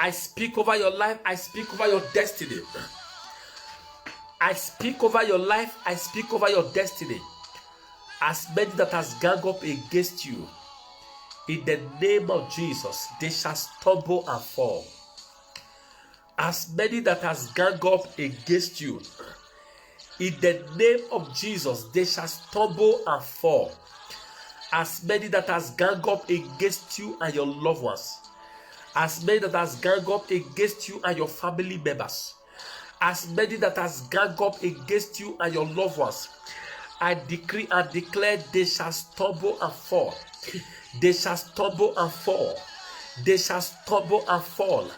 I speak over your life. I speak over your destiny. I speak over your life. I speak over your destiny. As many that has ganged up against you, in the name of Jesus, they shall stumble and fall. As many that has ganged up against you, in the name of Jesus, they shall stumble and fall. As many that has ganged up against you and your loved ones, as many that has ganged up against you and your family members, as many that has ganged up against you and your loved ones, I decree and declare they shall stumble and fall. They shall stumble and fall. They shall stumble and fall.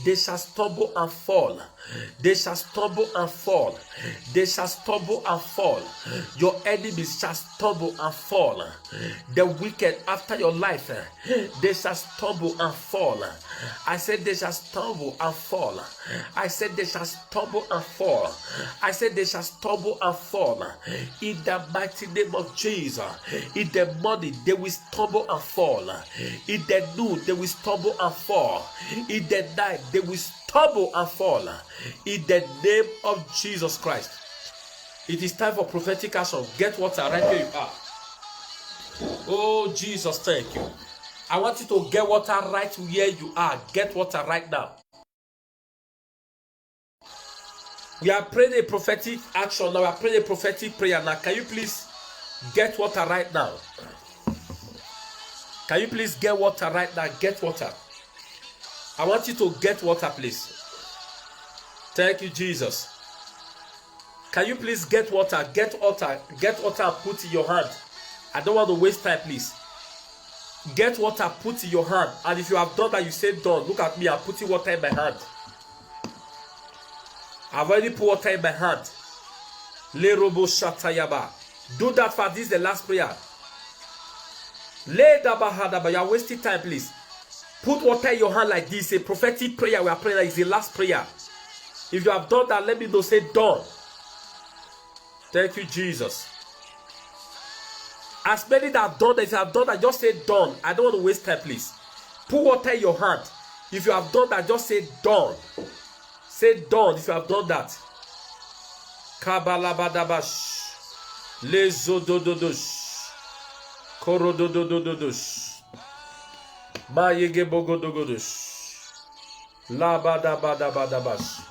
They shall stumble and fall. They shall stumble and fall. They shall stumble and fall. Your enemies shall stumble and fall. The wicked after your life, they shall stumble and fall. I said they shall stumble and fall. I said they shall stumble and fall. I said they shall stumble and fall. In the mighty name of Jesus. In the morning they will stumble and fall. In the noon they will stumble and fall. In the night they will stumble and fall. In the name of Jesus Christ. It is time for prophetic action. Get water right where you are. Oh Jesus, thank you. I want you to get water right where you are. Get water right now. We are praying a prophetic action now. We are praying a prophetic prayer now. Can you please get water right now? Can you please get water right now? Get water. I want you to get water, please. Thank you, Jesus. Can you please get water? Get water. Get water and put in your hand. I don't want to waste time, please. Get water, put in your hand. And if you have done that, you say done. Look at me, I'm putting water in my hand. I've already put water in my hand. Le robo shatayaba. Do that for this, the last prayer. Le dabahadaba. You are wasting time, please. Put water in your hand like this. A prophetic prayer we are praying. Is the last prayer. If you have done that, let me know. Say done. Thank you, Jesus. As many that have done that, if you have done that, just say done. I don't want to waste time, please. Put water in your hand. If you have done that, just say done. Say done if you have done that. Kabalabadabash. Lezodododosh. Korododododosh. Mayegebogodogodosh. Labadabadabash.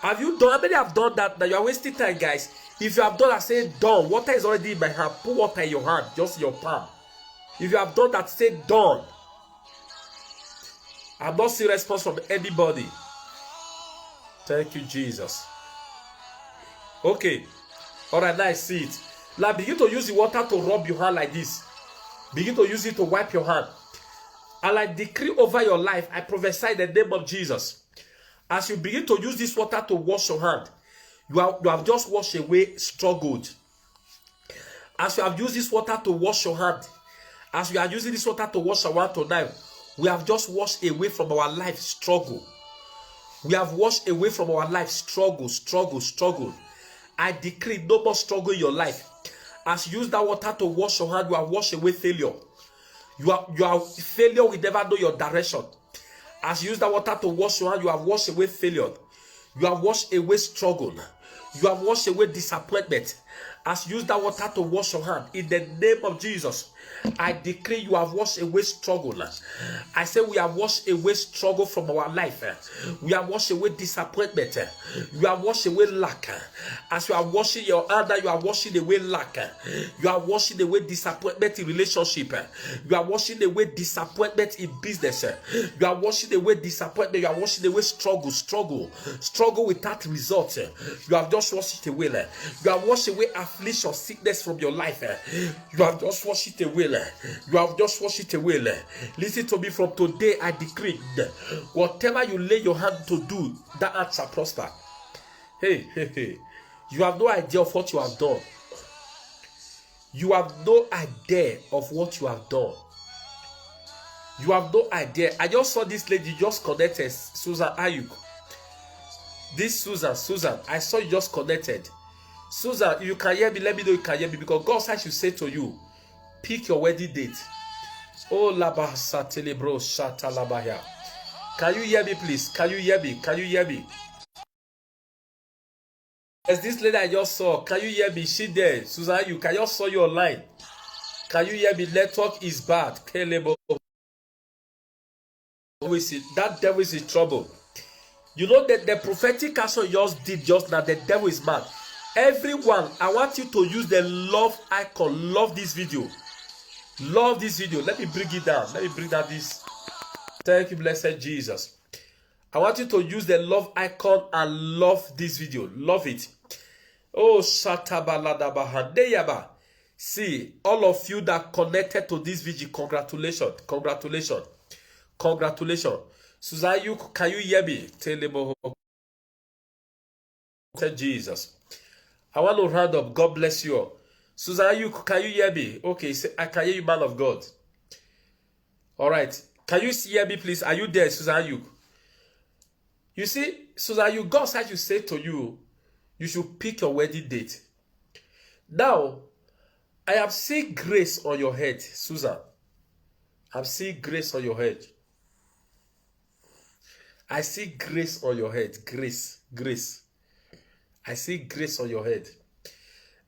Have you done? How many have done that? Now you are wasting time, guys. If you have done that, say done. Water is already in my hand. Put water in your hand, just your palm. If you have done that, say done. I'm not seeing response from anybody. Thank you, Jesus. Okay. Alright, now I see it. Now begin to use the water to rub your hand like this. Begin to use it to wipe your hand. And I decree over your life, I prophesy in the name of Jesus. As you begin to use this water to wash your hand, you have just washed away struggled. As you have used this water to wash your hand, as you are using this water to wash our hand tonight, we have just washed away from our life struggle. We have washed away from our life struggle. I decree no more struggle in your life. As you use that water to wash your hand, you have washed away failure. You are failure will never know your direction. As you use that water to wash your hand, you have washed away failure. You have washed away struggle. You have washed away disappointment. As you use that water to wash your hand, in the name of Jesus, I decree you have washed away struggle. I say we have washed away struggle from our life. We have washed away disappointment. You have washed away lack. As you are washing your hand, you are washing away lack. You are washing away disappointment in relationship. You are washing away disappointment in business. You are washing away disappointment. You are washing away struggle without result. You have just washed it away. You have washed away affliction, sickness from your life. You have just washed it away. You have just washed it away. Listen to me. From today, I decree whatever you lay your hand to do, that hand shall prosper. Hey. You have no idea of what you have done. You have no idea of what you have done. You have no idea. I just saw this lady just connected, Susan Ayuk. This Susan, I saw you just connected. Susan, you can hear me. Let me know you can hear me, because God said I should say to you, pick your wedding date. Oh, labasa telebro shata labaya. Can you hear me, please? Can you hear me? Can you hear me? As this lady I just saw, can you hear me? She there. Susan, you can just saw you online. Can you hear me? Network is bad. Kelebo. That devil is in trouble. You know that the prophetic action just did just now. The devil is mad. Everyone, I want you to use the love icon. Love this video. Love this video. Let me bring it down. Let me bring down this. Thank you, blessed Jesus. I want you to use the love icon and love this video. Love it. Oh, shatabaladabahadeyaba. See, all of you that connected to this video, congratulations. Congratulations. Congratulations. Susan, you can you hear me? Jesus. I want to round up. God bless you all. Susan, you can you hear me? Okay, I can hear you, man of God. All right. Can you hear me, please? Are you there, Susan? You see, Susan, God said you say to you, you should pick your wedding date. Now, I have seen grace on your head, Susan. I've seen grace on your head. I see grace on your head. Grace. Grace. I see grace on your head.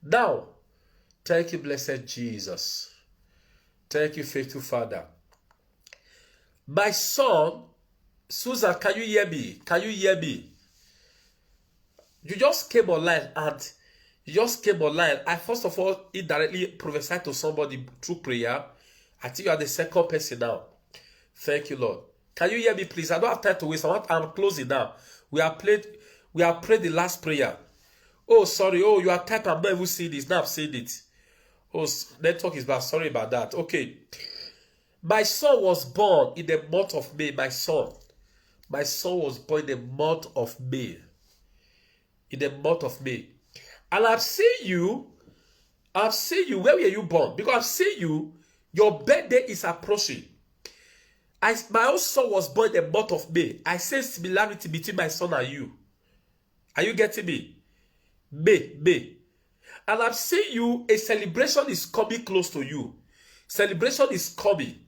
Now, thank you, blessed Jesus. Thank you, faithful Father. My son, Susan, can you hear me? Can you hear me? You just came online and I first of all indirectly prophesied to somebody through prayer. I think you are the second person now. Thank you, Lord. Can you hear me, please? I don't have time to waste. I'm closing now. We have prayed the last prayer. Oh, sorry. Oh, you are typing. I'm not even seeing this. Now I've seen it. Oh, network is bad. Sorry about that. Okay. My son was born in the month of May. My son was born in the month of May. In the month of May. And I've seen you. Where were you born? Because I've seen you. Your birthday is approaching. My own son was born in the month of May. I see similarity between my son and you. Are you getting me? May. And I'm seeing you, a celebration is coming close to you. Celebration is coming.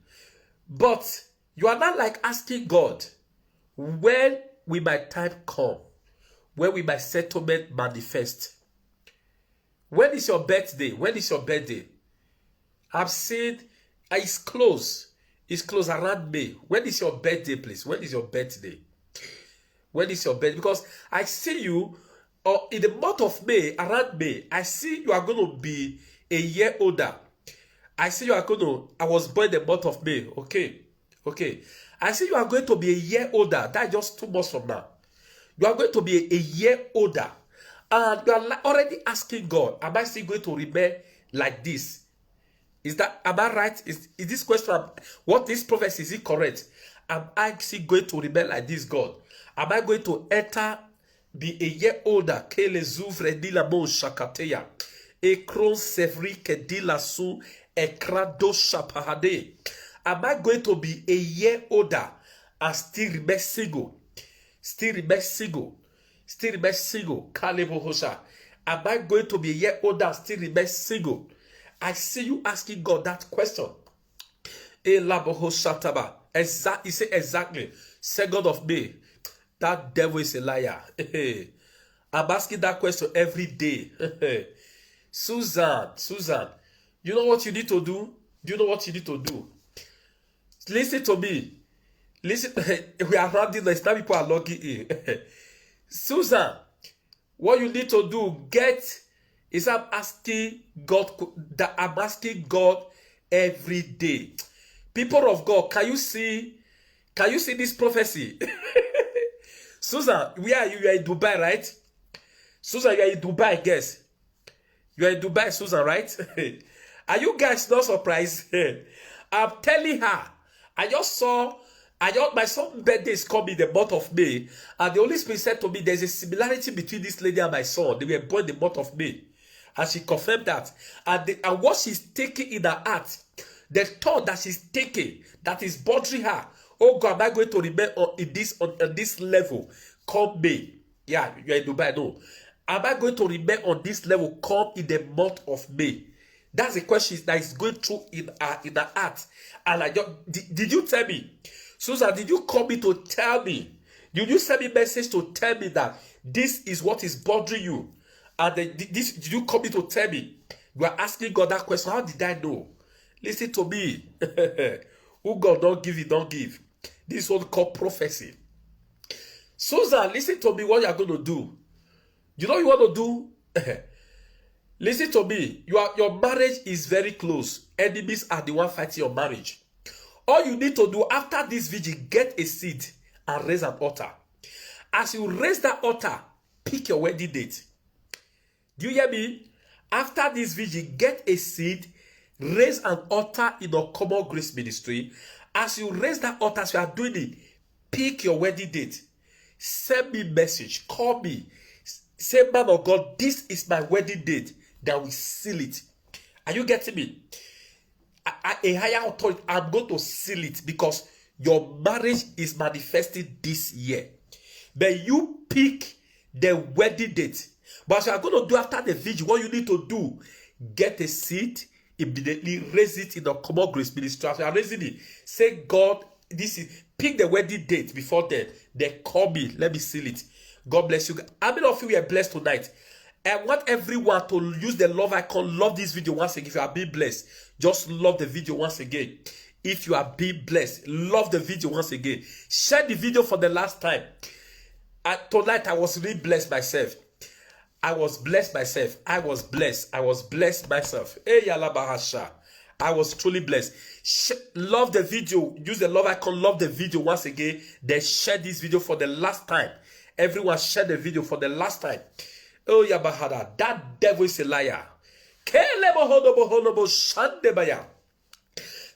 But you are not like asking God, when will my time come? When will my settlement manifest? When is your birthday? When is your birthday? I've seen it's close. It's close around May. When is your birthday, please? When is your birthday? When is your birthday? Because I see you in the month of May, around May, I see you are going to be a year older. I see you are going to, I was born in the month of May. Okay. I see you are going to be a year older. That's just 2 months from now. You are going to be a year older. And you are already asking God, am I still going to remain like this? Am I right? Is this question, what this prophecy, is it correct? Am I still going to remain like this, God? Am I going to be a year older? Kele zuvre di la mon shakateya. Ekron sevri ke di la su ekrado shapahade. Am I going to be a year older and still remain single? Still remain single. Kalebo hosha. Am I going to be a year older and still remain single? I see you asking God that question. He said exactly. 2nd of May. That devil is a liar. I'm asking that question every day. Susan, you know what you need to do? Do you know what you need to do? Listen to me. Listen, we are rounding this. Now people are logging in. Susan, what you need to do, I'm asking God every day. People of God, can you see this prophecy? Susan, where are you? You are in Dubai, right? Susan, you are in Dubai, I guess. You are in Dubai, Susan, right? Are you guys not surprised? I'm telling her, my son's birthday is coming the month of May, and the Holy Spirit said to me, there's a similarity between this lady and my son. They were born the month of May. And she confirmed that. And what she's taking in her heart, the thought that she's taking, that is bothering her. Oh God, am I going to remain on this level? Come May. Yeah, you're in Dubai, no. Am I going to remain on this level? Come in the month of May. That's a question that is going through in the heart. And I just, did you tell me, Susan? Did you call me to tell me? Did you send me a message to tell me that this is what is bothering you? And did you call me to tell me? You are asking God that question. How did I know? Listen to me. Who God don't give, he don't give. This is what called prophecy. Susan, listen to me. What you are going to do? You know what you want to do? Listen to me. Your marriage is very close. Enemies are the one fighting your marriage. All you need to do after this vigil, get a seed and raise an altar. As you raise that altar, pick your wedding date. Do you hear me? After this vigil, get a seed, raise an altar in the Common Grace Ministry. As you raise that altar, as you are doing it, pick your wedding date. Send me a message. Call me. Say, man of God, this is my wedding date. That we seal it. Are you getting me? A higher authority, I'm going to seal it because your marriage is manifesting this year. But you pick the wedding date. But as you are going to do after the vigil, what you need to do, get a seed, immediately raise it in the Common Grace Ministry. As you are raising it, say, God, pick the wedding date before then call me. Let me seal it. God bless you. How many of you are blessed tonight? I want everyone to use the love icon. Love this video once again. If you are being blessed, just love the video once again. If you are being blessed, love the video once again. Share the video for the last time. Tonight, I was really blessed myself. I was blessed myself. I was blessed. I was blessed myself. Hey, Yala Bahasha. I was truly blessed. Love the video. Use the love icon. Love the video once again. Then share this video for the last time. Everyone share the video for the last time. Oh, Yabahada, that devil is a liar.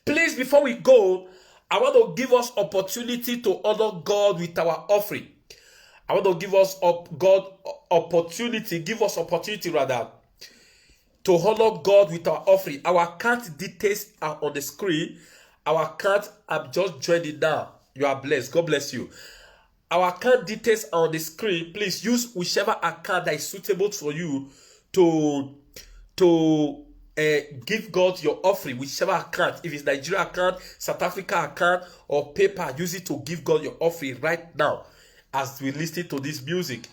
Please, before we go, I want to give us opportunity to honor God with our offering. I want to give us opportunity rather, to honor God with our offering. Our account details are on the screen. Our account, I'm just joining now. You are blessed. God bless you. Our account details are on the screen. Please use whichever account that is suitable for you to give God your offering. Whichever account. If it's Nigeria account, South Africa account, or PayPal, use it to give God your offering right now as we listen to this music.